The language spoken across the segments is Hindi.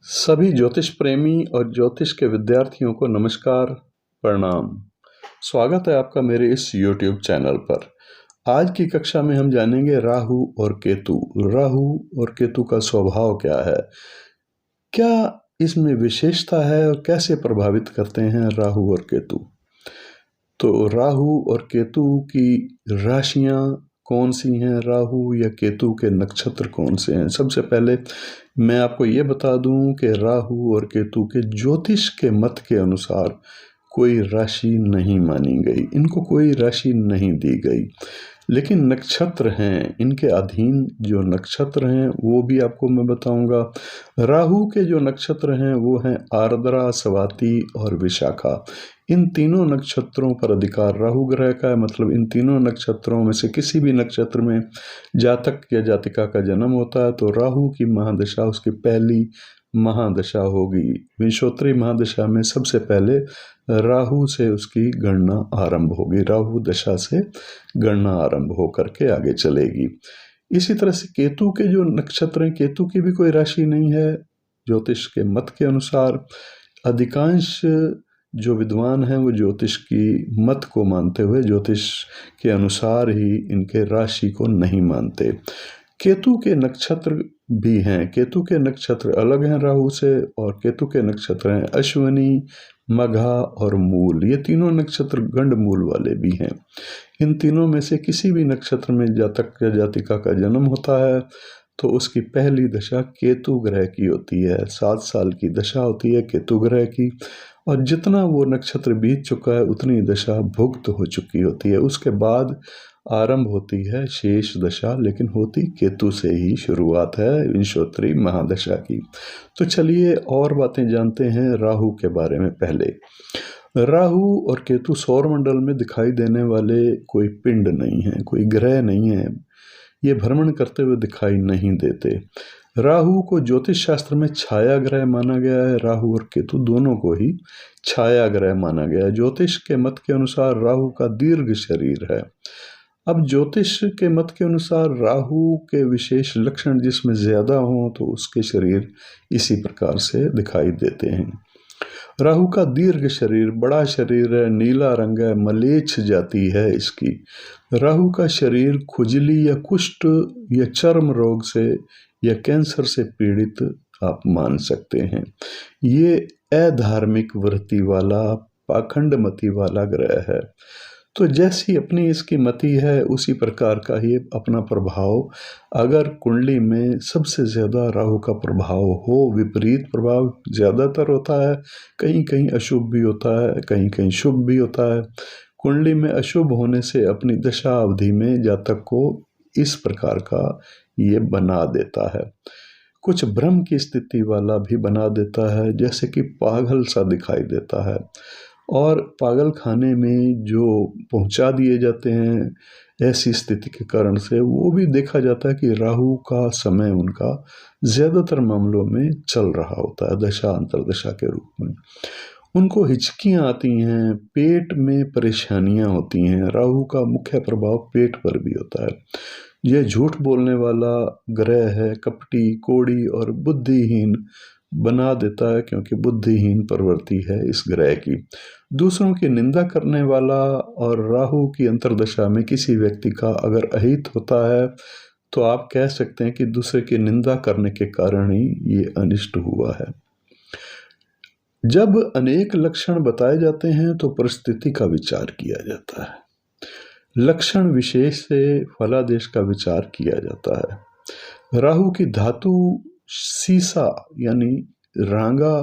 सभी ज्योतिष प्रेमी और ज्योतिष के विद्यार्थियों को नमस्कार, प्रणाम। स्वागत है आपका मेरे इस YouTube चैनल पर। आज की कक्षा में हम जानेंगे राहु और केतु। राहु और केतु का स्वभाव क्या है, क्या इसमें विशेषता है और कैसे प्रभावित करते हैं राहु और केतु। तो राहु और केतु की राशियां कौन सी हैं, राहु या केतु के नक्षत्र कौन से हैं। सबसे पहले मैं आपको ये बता दूं कि राहु और केतु के ज्योतिष के मत के अनुसार कोई राशि नहीं मानी गई, इनको कोई राशि नहीं दी गई, लेकिन नक्षत्र हैं, इनके अधीन जो नक्षत्र हैं वो भी आपको मैं बताऊंगा। राहु के जो नक्षत्र हैं वो हैं आर्द्रा, स्वाति और विशाखा। इन तीनों नक्षत्रों पर अधिकार राहु ग्रह का है, मतलब इन तीनों नक्षत्रों में से किसी भी नक्षत्र में जातक या जातिका का जन्म होता है तो राहु की महादशा उसकी पहली महादशा होगी। विंशोत्तरी महादशा में सबसे पहले राहु से उसकी गणना आरंभ होगी, राहु दशा से गणना आरंभ होकर के आगे चलेगी। इसी तरह से केतु के जो नक्षत्र हैं, केतु की भी कोई राशि नहीं है ज्योतिष के मत के अनुसार। अधिकांश जो विद्वान हैं वो ज्योतिष की मत को मानते हुए ज्योतिष के अनुसार ही इनके राशि को नहीं मानते। केतु के नक्षत्र भी हैं, केतु के नक्षत्र अलग हैं राहु से, और केतु के नक्षत्र हैं अश्विनी, मघा और मूल। ये तीनों नक्षत्र गंड मूल वाले भी हैं। इन तीनों में से किसी भी नक्षत्र में जातक या जातिका का जन्म होता है तो उसकी पहली दशा केतु ग्रह की होती है। 7 साल की दशा होती है केतु ग्रह की, और जितना वो नक्षत्र बीत चुका है उतनी दशा भुक्त हो चुकी होती है। उसके बाद आरंभ होती है शेष दशा, लेकिन होती केतु से ही शुरुआत है विंशोत्तरी महादशा की। तो चलिए और बातें जानते हैं राहु के बारे में। पहले राहु और केतु सौर मंडल में दिखाई देने वाले कोई पिंड नहीं है, कोई ग्रह नहीं है, ये भ्रमण करते हुए दिखाई नहीं देते। राहु को ज्योतिष शास्त्र में छाया ग्रह माना गया है, राहु और केतु दोनों को ही छाया ग्रह माना गया है। ज्योतिष के मत के अनुसार राहु का दीर्घ शरीर है। अब ज्योतिष के मत के अनुसार राहु के विशेष लक्षण जिसमें ज्यादा हों तो उसके शरीर इसी प्रकार से दिखाई देते हैं। राहु का दीर्घ शरीर, बड़ा शरीर है, नीला रंग है, मलेच्छ जाति है इसकी। राहु का शरीर खुजली या कुष्ठ या चर्म रोग से या कैंसर से पीड़ित आप मान सकते हैं। ये अधार्मिक वृत्ति वाला, पाखंडमति वाला ग्रह है। तो जैसी अपनी इसकी मति है उसी प्रकार का ही अपना प्रभाव, अगर कुंडली में सबसे ज्यादा राहु का प्रभाव हो, विपरीत प्रभाव ज्यादातर होता है, कहीं कहीं अशुभ भी होता है, कहीं कहीं शुभ भी होता है। कुंडली में अशुभ होने से अपनी दशा अवधि में जातक को इस प्रकार का ये बना देता है, कुछ भ्रम की स्थिति वाला भी बना देता है, जैसे कि पागल सा दिखाई देता है। और पागल खाने में जो पहुंचा दिए जाते हैं ऐसी स्थिति के कारण से वो भी देखा जाता है कि राहु का समय उनका ज्यादातर मामलों में चल रहा होता है दशा अंतरदशा के रूप में। उनको हिचकियां आती हैं, पेट में परेशानियां होती हैं। राहु का मुख्य प्रभाव पेट पर भी होता है। यह झूठ बोलने वाला ग्रह है, कपटी, कोड़ी और बुद्धिहीन बना देता है, क्योंकि बुद्धिहीन प्रवृत्ति है इस ग्रह की। दूसरों की निंदा करने वाला, और राहु की अंतर्दशा में किसी व्यक्ति का अगर अहित होता है तो आप कह सकते हैं कि दूसरे की निंदा करने के कारण ही ये अनिष्ट हुआ है। जब अनेक लक्षण बताए जाते हैं तो परिस्थिति का विचार किया जाता है, लक्षण विशेष से फलादेश का विचार किया जाता है। राहु की धातु सीसा यानी रांगा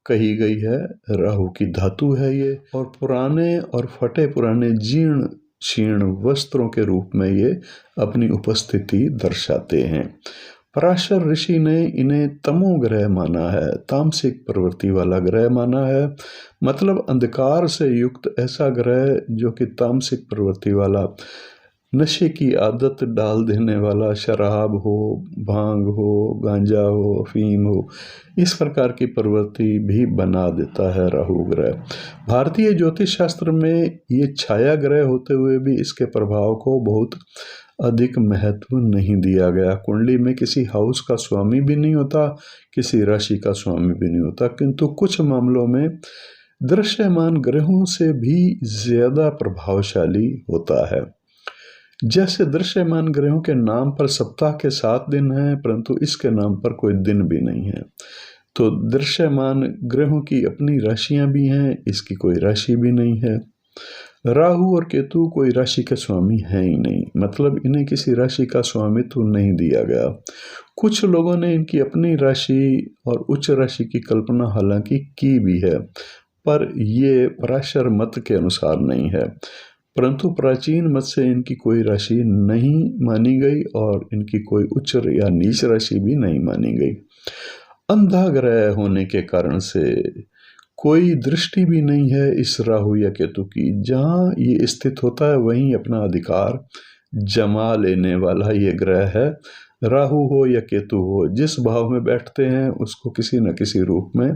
कही गई है, राहु की धातु है ये, और पुराने और फटे पुराने जीर्ण शीर्ण वस्त्रों के रूप में ये अपनी उपस्थिति दर्शाते हैं। पराशर ऋषि ने इन्हें तमो ग्रह माना है, तामसिक प्रवृत्ति वाला ग्रह माना है, मतलब अंधकार से युक्त ऐसा ग्रह जो कि तामसिक प्रवृत्ति वाला। नशे की आदत डाल देने वाला, शराब हो, भांग हो, गांजा हो, अफीम हो, इस प्रकार की प्रवृत्ति भी बना देता है राहु ग्रह। भारतीय ज्योतिष शास्त्र में ये छाया ग्रह होते हुए भी इसके प्रभाव को बहुत अधिक महत्व नहीं दिया गया। कुंडली में किसी हाउस का स्वामी भी नहीं होता, किसी राशि का स्वामी भी नहीं होता, किंतु कुछ मामलों में दृश्यमान ग्रहों से भी ज्यादा प्रभावशाली होता है। जैसे दृश्यमान ग्रहों के नाम पर सप्ताह के 7 दिन हैं, परंतु इसके नाम पर कोई दिन भी नहीं है। तो दृश्यमान ग्रहों की अपनी राशियां भी हैं, इसकी कोई राशि भी नहीं है। राहु और केतु कोई राशि के स्वामी हैं ही नहीं, मतलब इन्हें किसी राशि का स्वामित्व नहीं दिया गया। कुछ लोगों ने इनकी अपनी राशि और उच्च राशि की कल्पना हालांकि की भी है, पर ये पराशर मत के अनुसार नहीं है, परंतु प्राचीन मत से इनकी कोई राशि नहीं मानी गई और इनकी कोई उच्च या नीच राशि भी नहीं मानी गई। अंधा ग्रह होने के कारण से कोई दृष्टि भी नहीं है इस राहु या केतु की। जहाँ ये स्थित होता है वहीं अपना अधिकार जमा लेने वाला ये ग्रह है। राहु हो या केतु हो, जिस भाव में बैठते हैं उसको किसी न किसी रूप में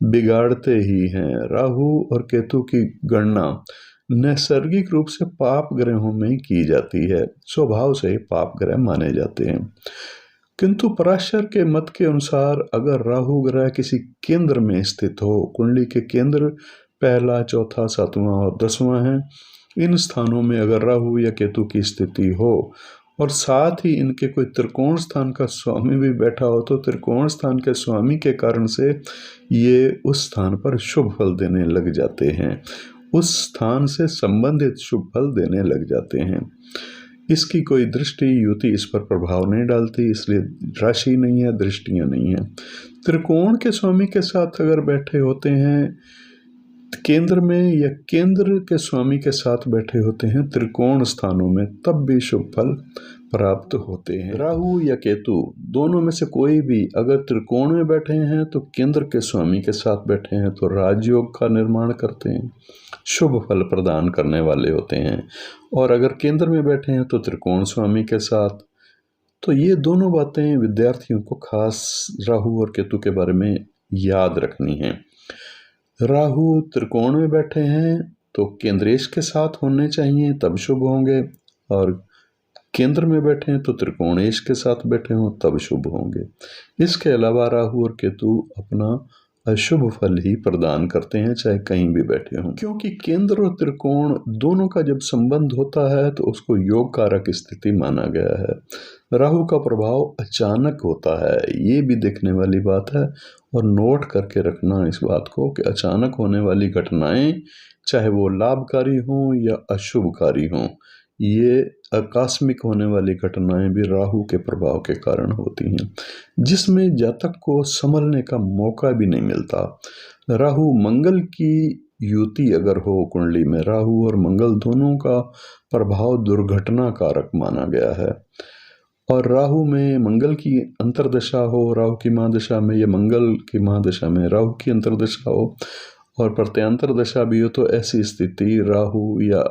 बिगाड़ते ही हैं। राहु और केतु की गणना नैसर्गिक रूप से पाप ग्रहों में की जाती है, स्वभाव से ही पाप ग्रह माने जाते हैं। किंतु पराशर के मत के अनुसार अगर राहु ग्रह किसी केंद्र में स्थित हो, कुंडली के केंद्र पहला, चौथा, 7वां और 10वां है, इन स्थानों में अगर राहु या केतु की स्थिति हो और साथ ही इनके कोई त्रिकोण स्थान का स्वामी भी बैठा हो, तो त्रिकोण स्थान के स्वामी के कारण से ये उस स्थान पर शुभ फल देने लग जाते हैं, उस स्थान से संबंधित शुभ फल देने लग जाते हैं। इसकी कोई दृष्टि युति इस पर प्रभाव नहीं डालती, इसलिए राशि नहीं है, दृष्टियां नहीं है। त्रिकोण के स्वामी के साथ अगर बैठे होते हैं केंद्र में, या केंद्र के स्वामी के साथ बैठे होते हैं त्रिकोण स्थानों में, तब भी शुभ फल प्राप्त होते हैं। राहु या केतु दोनों में से कोई भी अगर त्रिकोण में बैठे हैं तो केंद्र के स्वामी के साथ बैठे हैं तो राजयोग का निर्माण करते हैं, शुभ फल प्रदान करने वाले होते हैं। और अगर केंद्र में बैठे हैं तो त्रिकोण स्वामी के साथ। तो ये दोनों बातें विद्यार्थियों को खास राहु और केतु के बारे में याद रखनी है। राहु त्रिकोण में बैठे हैं तो केंद्रेश के साथ होने चाहिए, तब शुभ होंगे, और केंद्र में बैठे हैं तो त्रिकोणेश के साथ बैठे हों तब शुभ होंगे। इसके अलावा राहु और केतु अपना अशुभ फल ही प्रदान करते हैं, चाहे कहीं भी बैठे हों, क्योंकि केंद्र और त्रिकोण दोनों का जब संबंध होता है तो उसको योग कारक स्थिति माना गया है। राहु का प्रभाव अचानक होता है, ये भी देखने वाली बात है, और नोट करके रखना इस बात को कि अचानक होने वाली घटनाएं चाहे वो लाभकारी हों या अशुभकारी हों, ये आकस्मिक होने वाली घटनाएं भी राहु के प्रभाव के कारण होती हैं, जिसमें जातक को संभलने का मौका भी नहीं मिलता। राहु मंगल की युति अगर हो कुंडली में, राहु और मंगल दोनों का प्रभाव दुर्घटना कारक माना गया है। और राहु में मंगल की अंतर्दशा हो, राहु की महादशा में या मंगल की महादशा में राहु की अंतर्दशा हो और प्रत्यंतर दशा भी हो, तो ऐसी स्थिति राहु या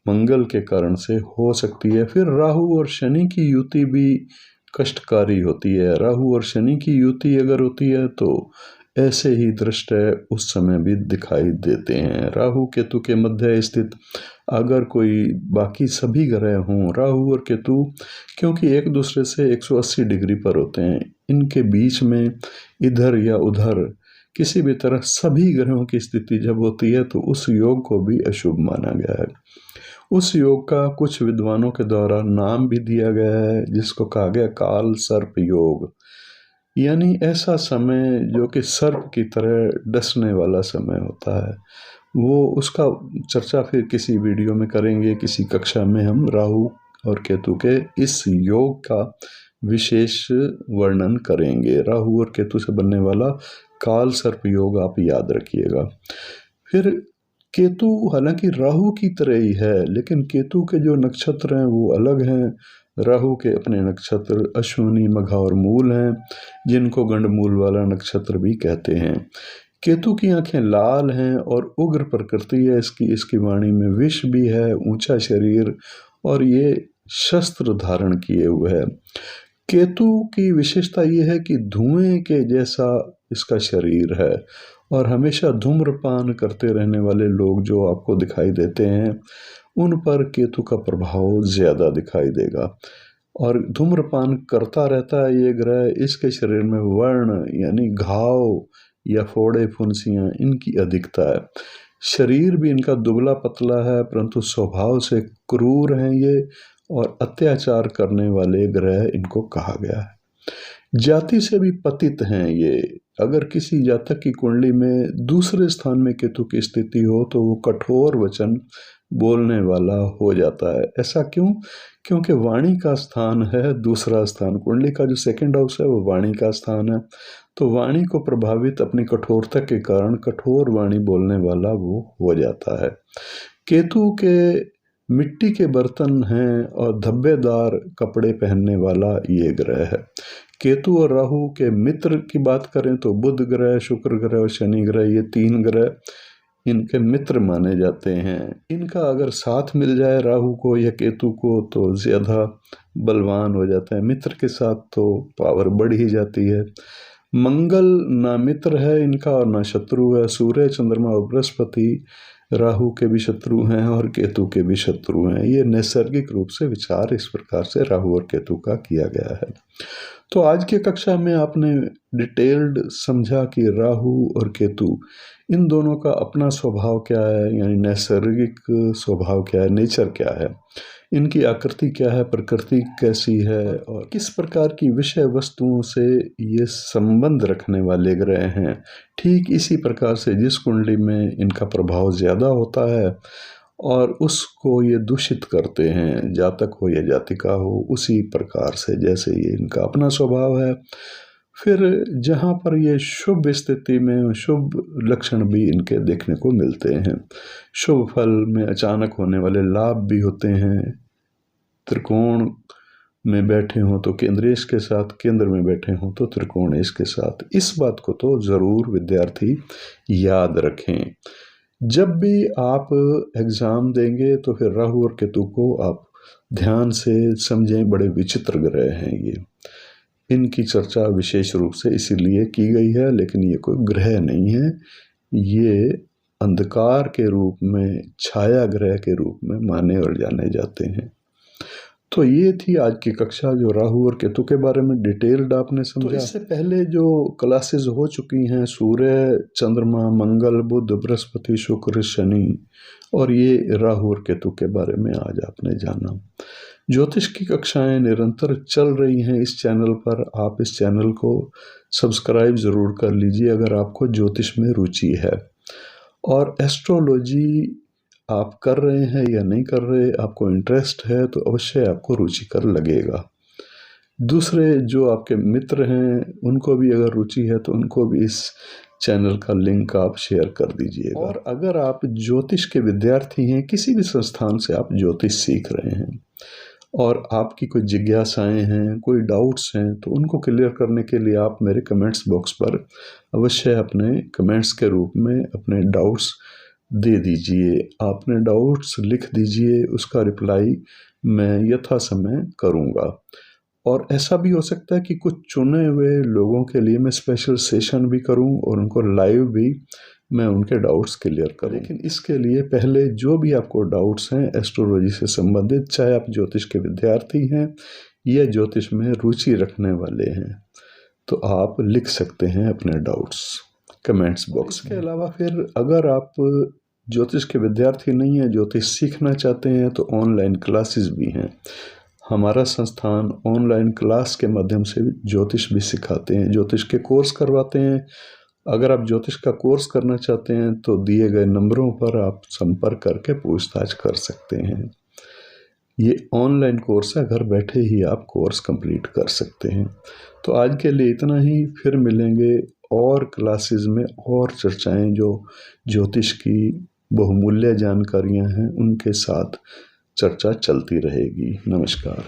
मंगल के कारण से हो सकती है। फिर राहु और शनि की युति भी कष्टकारी होती है। राहु और शनि की युति अगर होती है तो ऐसे ही दृष्ट उस समय भी दिखाई देते हैं। राहु केतु के मध्य स्थित अगर कोई बाकी सभी ग्रह हों, राहु और केतु क्योंकि एक दूसरे से 180 डिग्री पर होते हैं, इनके बीच में इधर या उधर किसी भी तरह सभी ग्रहों की स्थिति जब होती है तो उस योग को भी अशुभ माना गया है। उस योग का कुछ विद्वानों के द्वारा नाम भी दिया गया है, जिसको कहा गया काल सर्प योग, यानी ऐसा समय जो कि सर्प की तरह डसने वाला समय होता है। वो उसका चर्चा फिर किसी वीडियो में करेंगे, किसी कक्षा में हम राहु और केतु के इस योग का विशेष वर्णन करेंगे। राहु और केतु से बनने वाला काल सर्प योग आप याद रखिएगा। फिर केतु हालांकि राहु की तरह ही है, लेकिन केतु के जो नक्षत्र हैं वो अलग हैं। राहु के अपने नक्षत्र अश्विनी, मघा और मूल हैं, जिनको गंडमूल वाला नक्षत्र भी कहते हैं। केतु की आंखें लाल हैं और उग्र प्रकृति है इसकी वाणी में विष भी है, ऊंचा शरीर और ये शस्त्र धारण किए हुए है। केतु की विशेषता ये है कि धुएं के जैसा इसका शरीर है और हमेशा धूम्रपान करते रहने वाले लोग जो आपको दिखाई देते हैं उन पर केतु का प्रभाव ज़्यादा दिखाई देगा। और धूम्रपान करता रहता है ये ग्रह, इसके शरीर में वर्ण यानी घाव या फोड़े फुंसियाँ इनकी अधिकता है। शरीर भी इनका दुबला पतला है, परंतु स्वभाव से क्रूर हैं ये और अत्याचार करने वाले ग्रह इनको कहा गया है। जाति से भी पतित हैं ये। अगर किसी जातक की कुंडली में दूसरे स्थान में केतु की स्थिति हो तो वो कठोर वचन बोलने वाला हो जाता है। ऐसा क्यों? क्योंकि वाणी का स्थान है दूसरा स्थान। कुंडली का जो सेकंड हाउस है वो वाणी का स्थान है, तो वाणी को प्रभावित अपनी कठोरता के कारण कठोर वाणी बोलने वाला वो हो जाता है। केतु के मिट्टी के बर्तन हैं और धब्बेदार कपड़े पहनने वाला ये ग्रह है। केतु और राहु के मित्र की बात करें तो बुध ग्रह, शुक्र ग्रह और शनि ग्रह, ये तीन ग्रह इनके मित्र माने जाते हैं। इनका अगर साथ मिल जाए राहु को या केतु को तो ज़्यादा बलवान हो जाता है, मित्र के साथ तो पावर बढ़ ही जाती है। मंगल ना मित्र है इनका और ना शत्रु है। सूर्य, चंद्रमा और बृहस्पति राहु के भी शत्रु हैं और केतु के भी शत्रु हैं। ये नैसर्गिक रूप से विचार इस प्रकार से राहु और केतु का किया गया है। तो आज की कक्षा में आपने डिटेल्ड समझा कि राहु और केतु इन दोनों का अपना स्वभाव क्या है, यानी नैसर्गिक स्वभाव क्या है, नेचर क्या है, इनकी आकृति क्या है, प्रकृति कैसी है और किस प्रकार की विषय वस्तुओं से ये संबंध रखने वाले ग्रह हैं। ठीक इसी प्रकार से जिस कुंडली में इनका प्रभाव ज़्यादा होता है और उसको ये दूषित करते हैं, जातक हो या जातिका हो, उसी प्रकार से जैसे ये इनका अपना स्वभाव है। फिर जहाँ पर ये शुभ स्थिति में शुभ लक्षण भी इनके देखने को मिलते हैं, शुभ फल में अचानक होने वाले लाभ भी होते हैं। त्रिकोण में बैठे हों तो केंद्रेश के साथ, केंद्र में बैठे हों तो त्रिकोणेश के साथ। इस बात को तो ज़रूर विद्यार्थी याद रखें। जब भी आप एग्ज़ाम देंगे तो फिर राहु और केतु को आप ध्यान से समझें। बड़े विचित्र ग्रह हैं ये, इनकी चर्चा विशेष रूप से इसीलिए की गई है, लेकिन ये कोई ग्रह नहीं है, ये अंधकार के रूप में, छाया ग्रह के रूप में माने और जाने जाते हैं। तो ये थी आज की कक्षा जो राहु और केतु के बारे में डिटेल्ड आपने समझा। तो इससे पहले जो क्लासेस हो चुकी हैं, सूर्य, चंद्रमा, मंगल, बुध, बृहस्पति, शुक्र, शनि, और ये राहु और केतु के बारे में आज आपने जाना। ज्योतिष की कक्षाएं निरंतर चल रही हैं इस चैनल पर। आप इस चैनल को सब्सक्राइब ज़रूर कर लीजिए अगर आपको ज्योतिष में रुचि है। और एस्ट्रोलॉजी आप कर रहे हैं या नहीं कर रहे, आपको इंटरेस्ट है तो अवश्य आपको रुचिकर लगेगा। दूसरे जो आपके मित्र हैं उनको भी अगर रुचि है तो उनको भी इस चैनल का लिंक आप शेयर कर दीजिएगा। और अगर आप ज्योतिष के विद्यार्थी हैं, किसी भी संस्थान से आप ज्योतिष सीख रहे हैं और आपकी कोई जिज्ञासाएं हैं, कोई डाउट्स हैं, तो उनको क्लियर करने के लिए आप मेरे कमेंट्स बॉक्स पर अवश्य अपने कमेंट्स के रूप में अपने डाउट्स दे दीजिए। आपने डाउट्स लिख दीजिए, उसका रिप्लाई मैं यथासमय करूँगा। और ऐसा भी हो सकता है कि कुछ चुने हुए लोगों के लिए मैं स्पेशल सेशन भी करूं और उनको लाइव भी मैं उनके डाउट्स क्लियर करूं। लेकिन इसके लिए पहले जो भी आपको डाउट्स हैं एस्ट्रोलॉजी से संबंधित, चाहे आप ज्योतिष के विद्यार्थी हैं या ज्योतिष में रुचि रखने वाले हैं, तो आप लिख सकते हैं अपने डाउट्स कमेंट्स बॉक्स में। इसके अलावा फिर अगर आप ज्योतिष के विद्यार्थी नहीं हैं, ज्योतिष सीखना चाहते हैं, तो ऑनलाइन क्लासेस भी हैं। हमारा संस्थान ऑनलाइन क्लास के माध्यम से ज्योतिष भी सिखाते हैं, ज्योतिष के कोर्स करवाते हैं। अगर आप ज्योतिष का कोर्स करना चाहते हैं तो दिए गए नंबरों पर आप संपर्क करके पूछताछ कर सकते हैं। ये ऑनलाइन कोर्स है, घर बैठे ही आप कोर्स कंप्लीट कर सकते हैं। तो आज के लिए इतना ही, फिर मिलेंगे और क्लासेस में और चर्चाएं जो ज्योतिष की बहुमूल्य जानकारियां हैं उनके साथ चर्चा चलती रहेगी। नमस्कार।